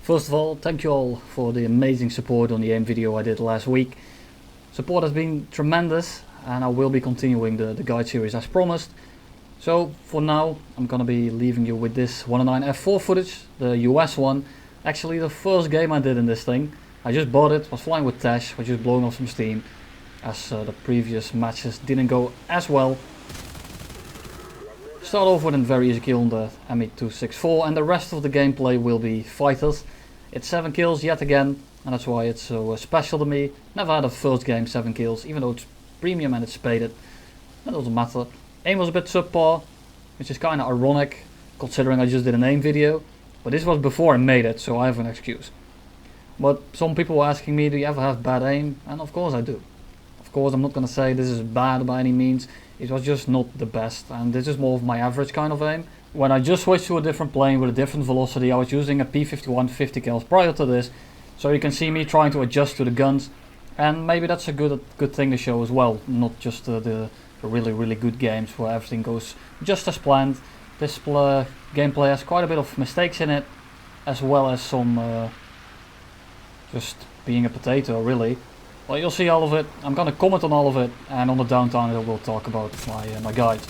First of all, thank you all for the amazing support on the aim video I did last week. Support has been tremendous and I will be continuing the guide series as promised. So for now I'm gonna be leaving you with this 109 F-4 footage, the US one. Actually the first game I did in this thing. I just bought it, was flying with Tash, was just blowing off some steam as the previous matches didn't go as well. Start off with a very easy kill on the ME264 and the rest of the gameplay will be fighters. It's 7 kills yet again and that's why it's so special to me. Never had a first game 7 kills, even though it's premium and it's spaded. That doesn't matter. Aim was a bit subpar, which is kinda ironic considering I just did an aim video. But this was before I made it, so I have an excuse. But some people were asking me, do you ever have bad aim? And of course I do. Of course I'm not gonna say this is bad by any means. It was just not the best and this is more of my average kind of aim. When I just switched to a different plane with a different velocity, I was using a P51 50 cals prior to this. So you can see me trying to adjust to the guns. And maybe that's a good thing to show as well. Not just the really good games where everything goes just as planned. This gameplay has quite a bit of mistakes in it. As well as some just being a potato really. Well, you'll see all of it. I'm gonna comment on all of it, and on the downtime I will talk about my guides.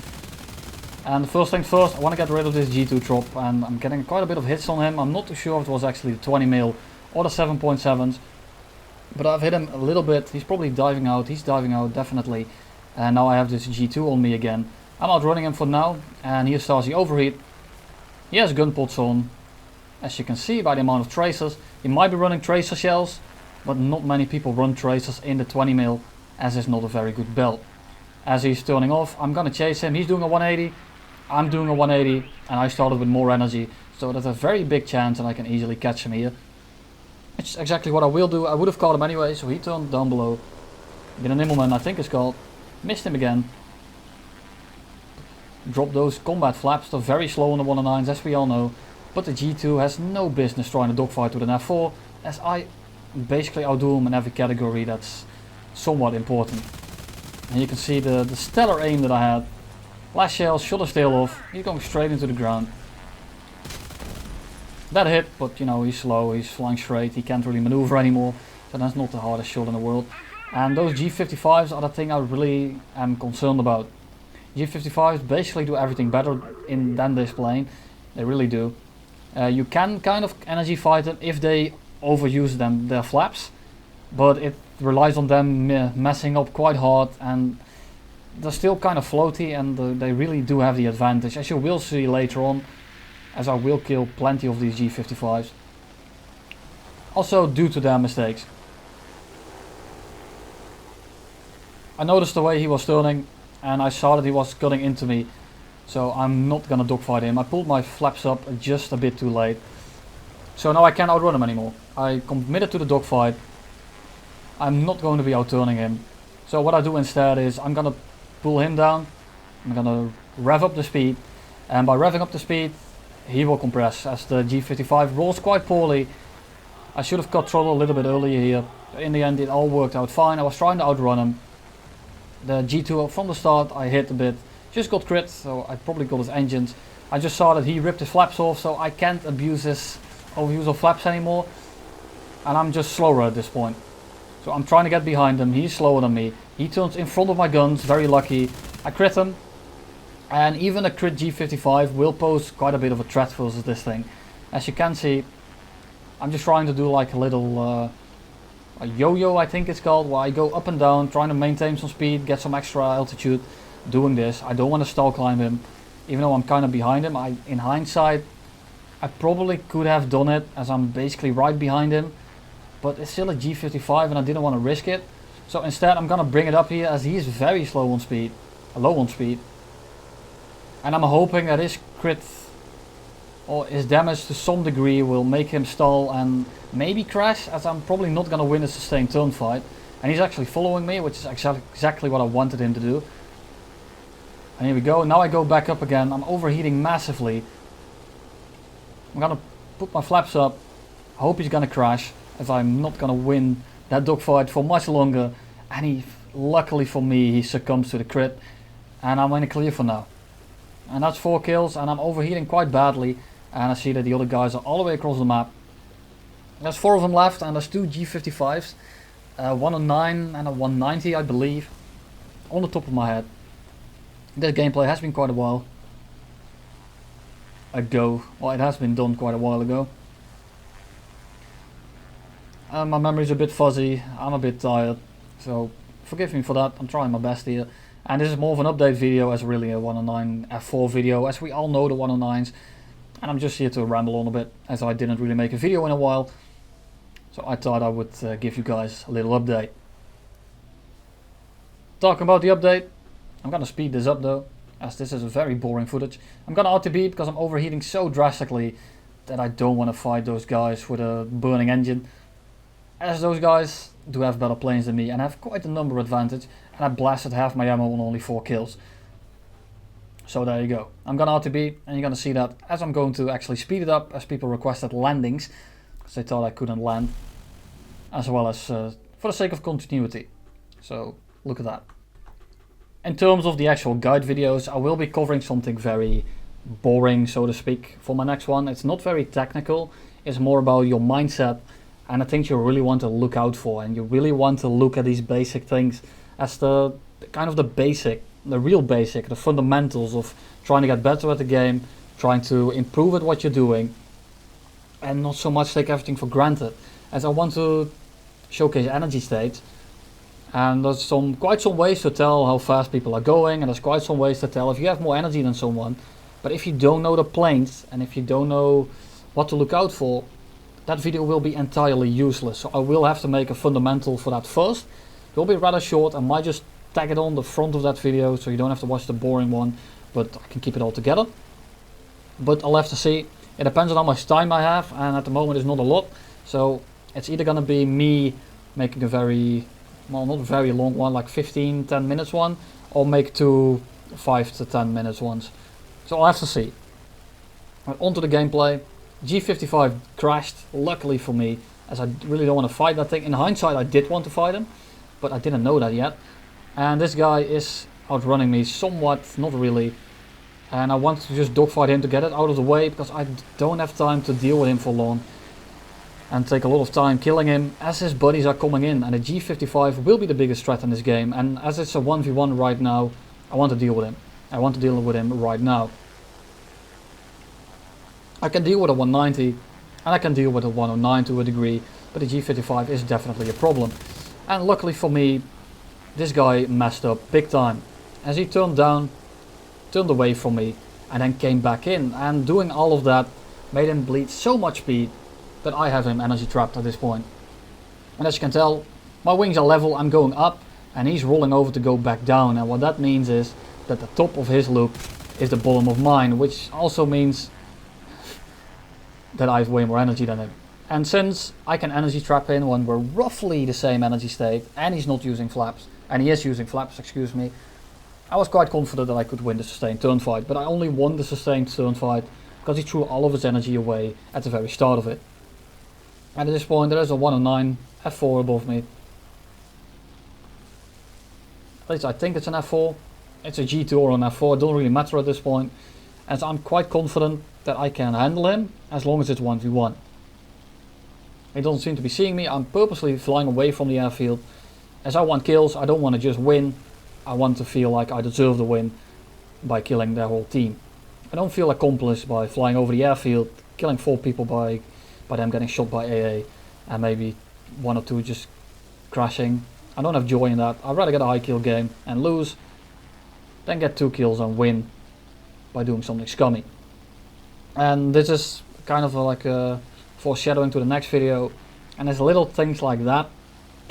And first things first, I want to get rid of this G2 trop, and I'm getting quite a bit of hits on him. I'm not too sure if it was actually the 20 mil or the 7.7s, but I've hit him a little bit. He's probably diving out. He's diving out definitely, and now I have this G2 on me again. I'm outrunning him for now, and here starts the overheat. He has gun pots on, as you can see by the amount of tracers. He might be running tracer shells, but not many people run tracers in the 20 mil as it's not a very good belt. As he's turning off, I'm gonna chase him. He's doing a 180, I'm doing a 180, and I started with more energy, so there's a very big chance that I can easily catch him here. Which is exactly what I will do. I would have caught him anyway, so he turned down below. Been an Immelman, I think it's called. Missed him again. Dropped those combat flaps, they're very slow on the 109s as we all know. But the G2 has no business trying to dogfight with an F4, as I basically outdo him in every category that's somewhat important. And you can see the stellar aim that I had. Last shell, shot his tail off, he's going straight into the ground. That hit, but you know, he's slow, he's flying straight, he can't really maneuver anymore. So that's not the hardest shot in the world. And those G55s are the thing I really am concerned about. G55s basically do everything better than this plane. They really do. You can kind of energy fight them if they overuse their flaps, but it relies on them messing up quite hard, and they're still kind of floaty, and they really do have the advantage, as you will see later on, as I will kill plenty of these G55s. Also due to their mistakes. I noticed the way he was turning, and I saw that he was cutting into me, so I'm not gonna dogfight him. I pulled my flaps up just a bit too late. So now I can't outrun him anymore. I committed to the dogfight. I'm not going to be outturning him. So what I do instead is I'm gonna pull him down. I'm gonna rev up the speed. And by revving up the speed, he will compress as the G55 rolls quite poorly. I should have cut throttle a little bit earlier here. In the end it all worked out fine. I was trying to outrun him. The G2 from the start I hit a bit. Just got crit, so I probably got his engines. I just saw that he ripped his flaps off, so I can't abuse his overuse of flaps anymore, and I'm just slower at this point. So I'm trying to get behind him. He's slower than me. He turns in front of my guns, very lucky. I crit him, and even a crit G55 will pose quite a bit of a threat versus this thing. As you can see, I'm just trying to do like a little a yo-yo, I think it's called, where I go up and down, trying to maintain some speed, get some extra altitude. Doing this, I don't want to stall climb him, even though I'm kind of behind him. In hindsight, I probably could have done it, as I'm basically right behind him, but it's still a G55 and I didn't want to risk it. So instead I'm gonna bring it up here, as he is very slow on speed, low on speed, and I'm hoping that his crit or his damage to some degree will make him stall and maybe crash, as I'm probably not gonna win a sustained turn fight. And he's actually following me, which is exactly what I wanted him to do. And here we go, now I go back up again. I'm overheating massively. I'm gonna put my flaps up. I hope he's gonna crash, as I'm not gonna win that dogfight for much longer. And luckily for me, he succumbs to the crit. And I'm in a clear for now. And that's 4 kills, and I'm overheating quite badly. And I see that the other guys are all the way across the map. There's 4 of them left, and there's 2 G55s, 109 and a 190, I believe, on the top of my head. This gameplay has been quite a while ago. Well, it has been done quite a while ago. My memory's a bit fuzzy, I'm a bit tired, so forgive me for that. I'm trying my best here. And this is more of an update video as really a 109 F4 video, as we all know the 109s. And I'm just here to ramble on a bit, as I didn't really make a video in a while. So I thought I would give you guys a little update. Talking about the update, I'm gonna speed this up though, as this is a very boring footage. I'm gonna RTB because I'm overheating so drastically that I don't want to fight those guys with a burning engine, as those guys do have better planes than me and have quite a number advantage, and I blasted half my ammo on only 4 kills. So there you go. I'm gonna RTB, and you're gonna see that as I'm going to actually speed it up, as people requested landings, because they thought I couldn't land, as well as for the sake of continuity. So look at that. In terms of the actual guide videos, I will be covering something very boring, so to speak, for my next one. It's not very technical, it's more about your mindset and the things you really want to look out for, and you really want to look at these basic things as the kind of the basic, the real basic, the fundamentals of trying to get better at the game, trying to improve at what you're doing, and not so much take everything for granted, as I want to showcase energy states. And there's quite some ways to tell how fast people are going, and there's quite some ways to tell if you have more energy than someone. But if you don't know the planes, and if you don't know what to look out for, that video will be entirely useless. So I will have to make a fundamental for that first. It will be rather short. I might just tag it on the front of that video so you don't have to watch the boring one, but I can keep it all together. But I'll have to see. It depends on how much time I have, and at the moment it's not a lot. So it's either gonna be me making a very, well, not a very long one, like 15-10 minutes one, or make 2 5 to 10 minutes ones. So I'll have to see. Right, onto the gameplay. G55 crashed, luckily for me, as I really don't want to fight that thing. In hindsight I did want to fight him, but I didn't know that yet. And this guy is outrunning me somewhat, not really. And I want to just dogfight him to get it out of the way, because I don't have time to deal with him for long and take a lot of time killing him as his buddies are coming in. And the G55 will be the biggest threat in this game, and as it's a 1v1 right now, I want to deal with him. I want to deal with him right now. I can deal with a 190 and I can deal with a 109 to a degree, but the G55 is definitely a problem. And luckily for me, this guy messed up big time, as he turned away from me and then came back in, and doing all of that made him bleed so much speed that I have him energy trapped at this point. And as you can tell, my wings are level, I'm going up, and he's rolling over to go back down, and what that means is that the top of his loop is the bottom of mine, which also means that I have way more energy than him. And since I can energy trap in when we're roughly the same energy state, and he's not using flaps, and he is using flaps, excuse me, I was quite confident that I could win the sustained turn fight. But I only won the sustained turn fight because he threw all of his energy away at the very start of it. And at this point there is a 109 F4 above me. At least I think it's an F4. It's a G2 or an F4, it doesn't really matter at this point, as I'm quite confident that I can handle him as long as it's 1v1. He doesn't seem to be seeing me. I'm purposely flying away from the airfield, as I want kills. I don't want to just win. I want to feel like I deserve the win by killing their whole team. I don't feel accomplished by flying over the airfield, killing 4 people by them getting shot by AA, and maybe 1 or 2 just crashing. I don't have joy in that. I'd rather get a high kill game and lose than get 2 kills and win by doing something scummy. And this is kind of like a foreshadowing to the next video, and there's little things like that,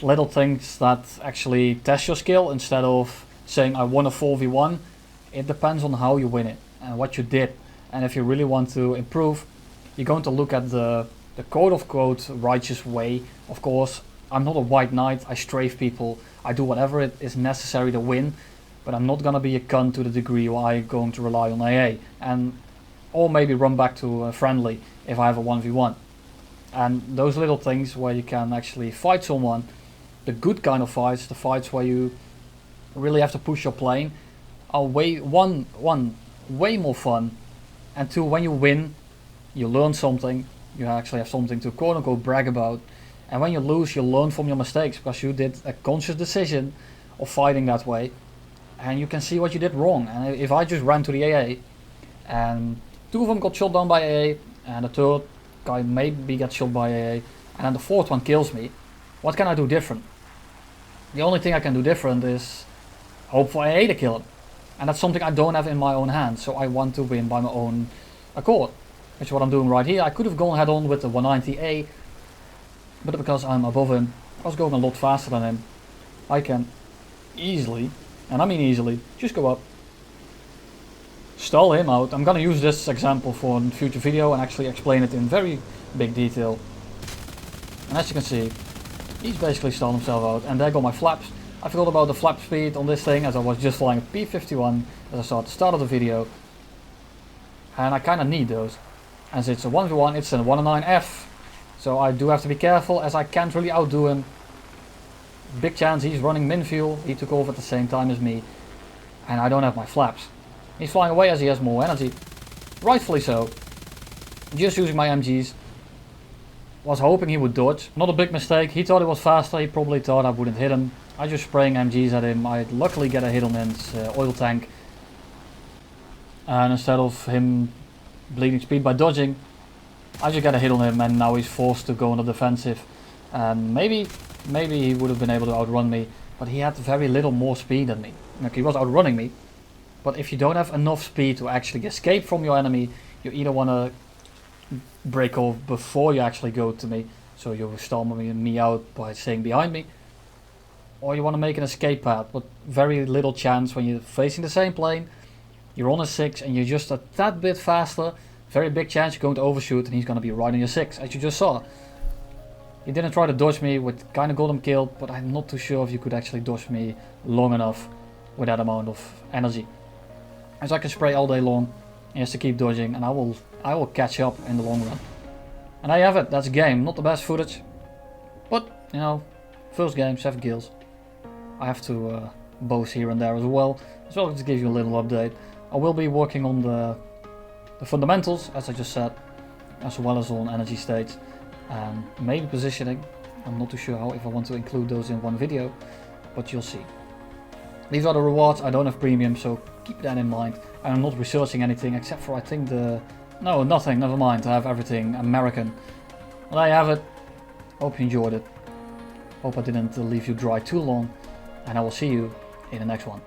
little things that actually test your skill instead of saying I won a 4v1. It depends on how you win it and what you did, and if you really want to improve, you're going to look at the quote-unquote righteous way. Of course, I'm not a white knight, I strafe people, I do whatever it is necessary to win, but I'm not gonna be a cunt to the degree where I'm going to rely on AA, or maybe run back to a friendly if I have a 1v1. And those little things where you can actually fight someone, the good kind of fights, the fights where you really have to push your plane, are way more fun, and 2, when you win, you learn something, You actually have something to quote unquote brag about. And when you lose, you learn from your mistakes because you did a conscious decision of fighting that way. And you can see what you did wrong. And if I just ran to the AA and 2 of them got shot down by AA and the 3rd guy maybe gets shot by AA and then the 4th one kills me, what can I do different? The only thing I can do different is hope for AA to kill him. And that's something I don't have in my own hands, so I want to win by my own accord. Which is what I'm doing right here. I could have gone head on with the 190A, but because I'm above him, I was going a lot faster than him. I can easily, and I mean easily, just go up, stall him out. I'm gonna use this example for a future video and actually explain it in very big detail. And as you can see, he's basically stalled himself out, and there go my flaps. I forgot about the flap speed on this thing as I was just flying a P-51 as I saw at the start of the video. And I kind of need those. As it's a 1v1, it's a 109F. So I do have to be careful as I can't really outdo him. Big chance he's running min fuel. He took off at the same time as me. And I don't have my flaps. He's flying away as he has more energy. Rightfully so. Just using my MGs. Was hoping he would dodge. Not a big mistake. He thought he was faster. He probably thought I wouldn't hit him. I just spraying MGs at him. I luckily get a hit on his oil tank. And instead of him bleeding speed by dodging, I just get a hit on him and now he's forced to go on the defensive. And maybe he would have been able to outrun me, but he had very little more speed than me. Like, he was outrunning me, but if you don't have enough speed to actually escape from your enemy, you either want to break off before you actually go to me, so you stall me out by staying behind me, or you want to make an escape path, but very little chance when you're facing the same plane. You're on a 6 and you're just a tad bit faster, very big chance you're going to overshoot and he's going to be right on your 6, as you just saw. He didn't try to dodge me, which kind of got him killed, but I'm not too sure if you could actually dodge me long enough with that amount of energy. As I can spray all day long, he has to keep dodging and I will catch up in the long run. And there you have it, that's a game. Not the best footage, but you know, first game, 7 kills. I have to boast here and there as well to give you a little update. I will be working on the fundamentals, as I just said, as well as on energy states and maybe positioning. I'm not too sure how, if I want to include those in one video, but you'll see. These are the rewards. I don't have premium, so keep that in mind. I'm not researching anything except for I think nothing, never mind. I have everything American. Well, there you have it. Hope you enjoyed it. Hope I didn't leave you dry too long, and I will see you in the next one.